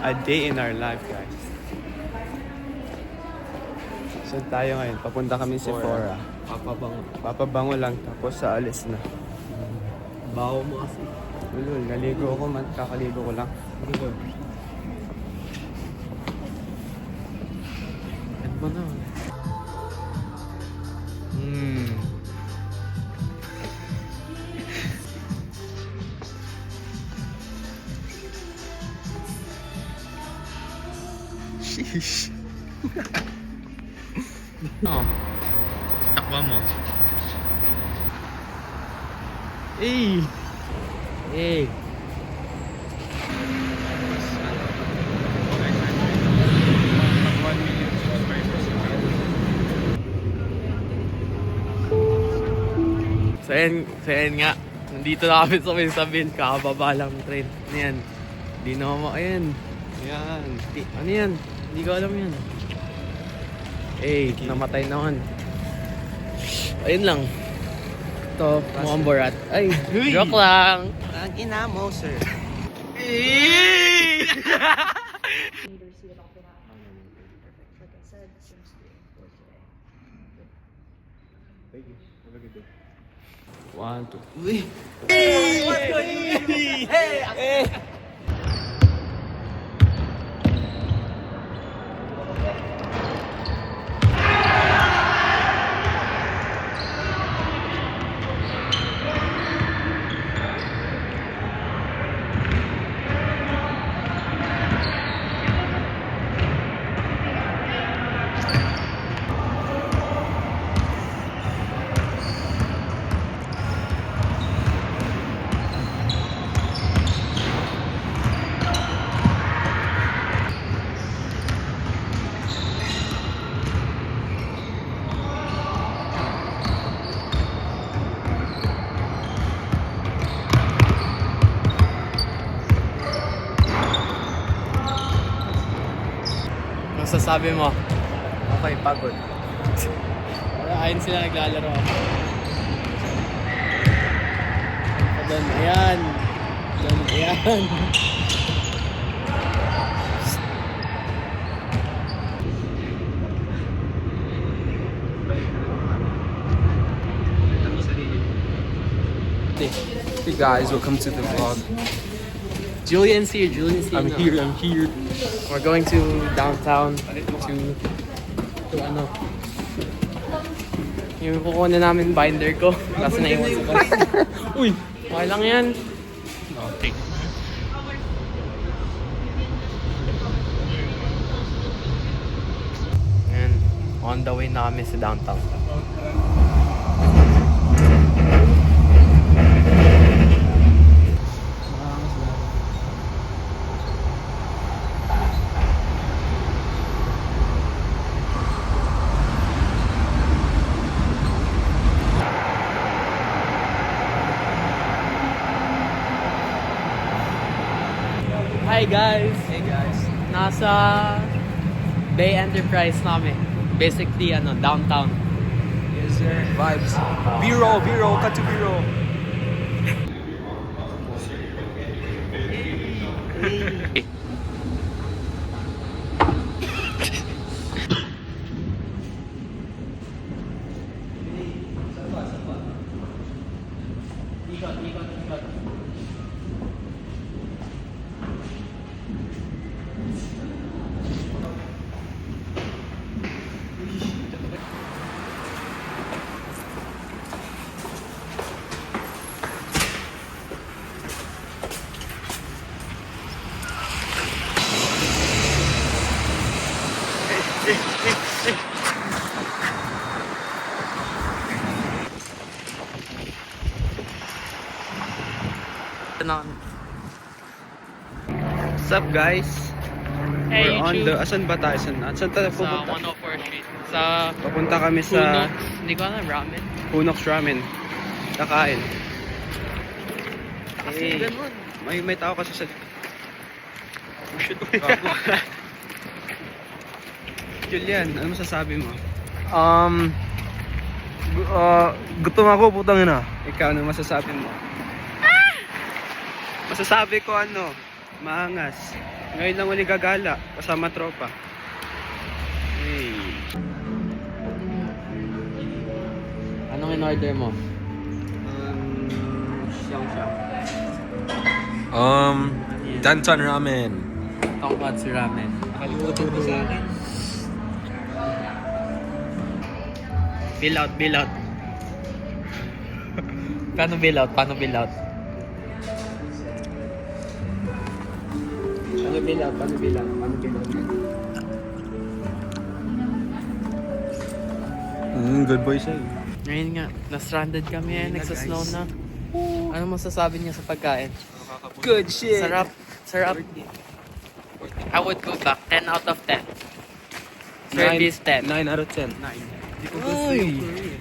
A day in our life, guys. Saan tayo ngayon? Papunta kami sa Sephora. Papabango lang, tapos sa alis na. Baho mo kasi. Ulul, naligo ako man. Kakaligo ko lang. Ano ba na? Sheesh. Oh. Takwa mo. Hey! Hey. So ayan nga. Nandito na kami sa Minsabil. Kakababa lang ng train. Ano yan? Hindi na ako ayan. Yan. Ano yan? Hindi ko alam yan. Eh, namatay naman. Ayun lang. Ito, mukhang borat. Ay, joke lang. Ang ina mo, sir. Leaders who had all been out. Perfect. Like I said, seems to be for today. Thank you. Have a good day. 1, 2. Uy. Hey! What's going on? Hey! Masasabi mo? Okay, pagod. Ayun sila naglalaro. Doon, ayan. Doon, ayan. Hey guys, welcome to the vlog. Julian's here, Julian's here. I'm here. We're going to downtown to ano. Yung kukuha na namin binder ko. Kasi naiwan sa bus. Uy! Okay lang yan. Okay. Yan. On the way na kami sa downtown. Hi guys! Hey guys. Nasa Bay Enterprise namin. Basically, downtown. Yes sir. Vibes. B-roll. Cut to B-roll. What's up guys? Hey, We're on YouTube. the... Asan ba tayo? Saan tayo Sa pupunta? 104 Street. Sa Papunta kami sa Punox. Hindi ko alam, ramen. Punox Ramen. Kakain. Kasi Hey. ganun. May tao kasi sa... Oh shit. Julian, ano masasabi mo? Gutom ako, putang ina. Ikaw, ano masasabi mo? Masasabi ko ano, maangas. Ngayon lang uli gagala, kasama tropa. Hey. Anong in-order mo? Siyang. Dantan ramen. Tonkatsu ramen. Kalimutan ko sa akin. Bill out. Paano bill out? Paano bill out? Good boy siya. Ngayon nga, na-stranded kami eh. Nagsasnow na. Ano masasabi niya sa pagkain? Good shit! Sarap. I would go back. 10 out of 10. Service 10. 9 out of 10. 9. Hindi ko gusto Uy. yung curry.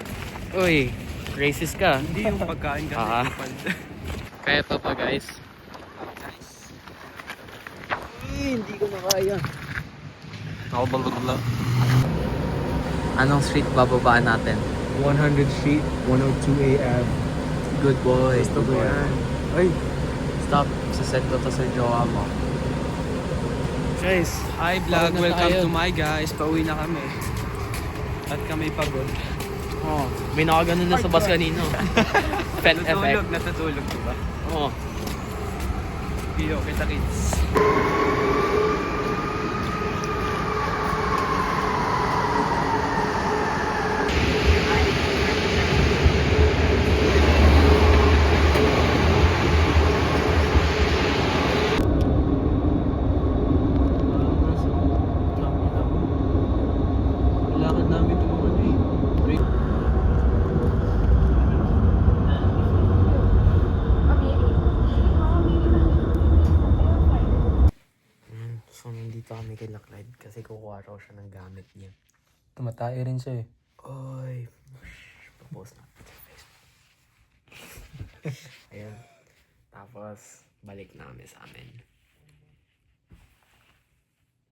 Uy, racist ka. Hindi yung pagkain kasi. Ah. Kaya pa guys. Hindi ko na kaya. Ako bala. Anong street bababaan natin? 100 Street, 102 AM. Good boy. Gusto ko yan. Ay, Stop. Sasend ko to sa jowa mo. Guys, hi vlog, Pauwi na welcome tayo. to my guys. Pauwi na kami. At kami pagod. oh, may nakaganon na sa bus kanino. Pet effect. Natutulog diba? Oh. Video kita kids. Kailangan namin ito break. So, nandito kami kay Laklad kasi kukuha raw siya ng gamit niya. Tumatay rin siya eh. Oy, propose na sa Facebook. Ayun. Tapos, balik namin sa amin.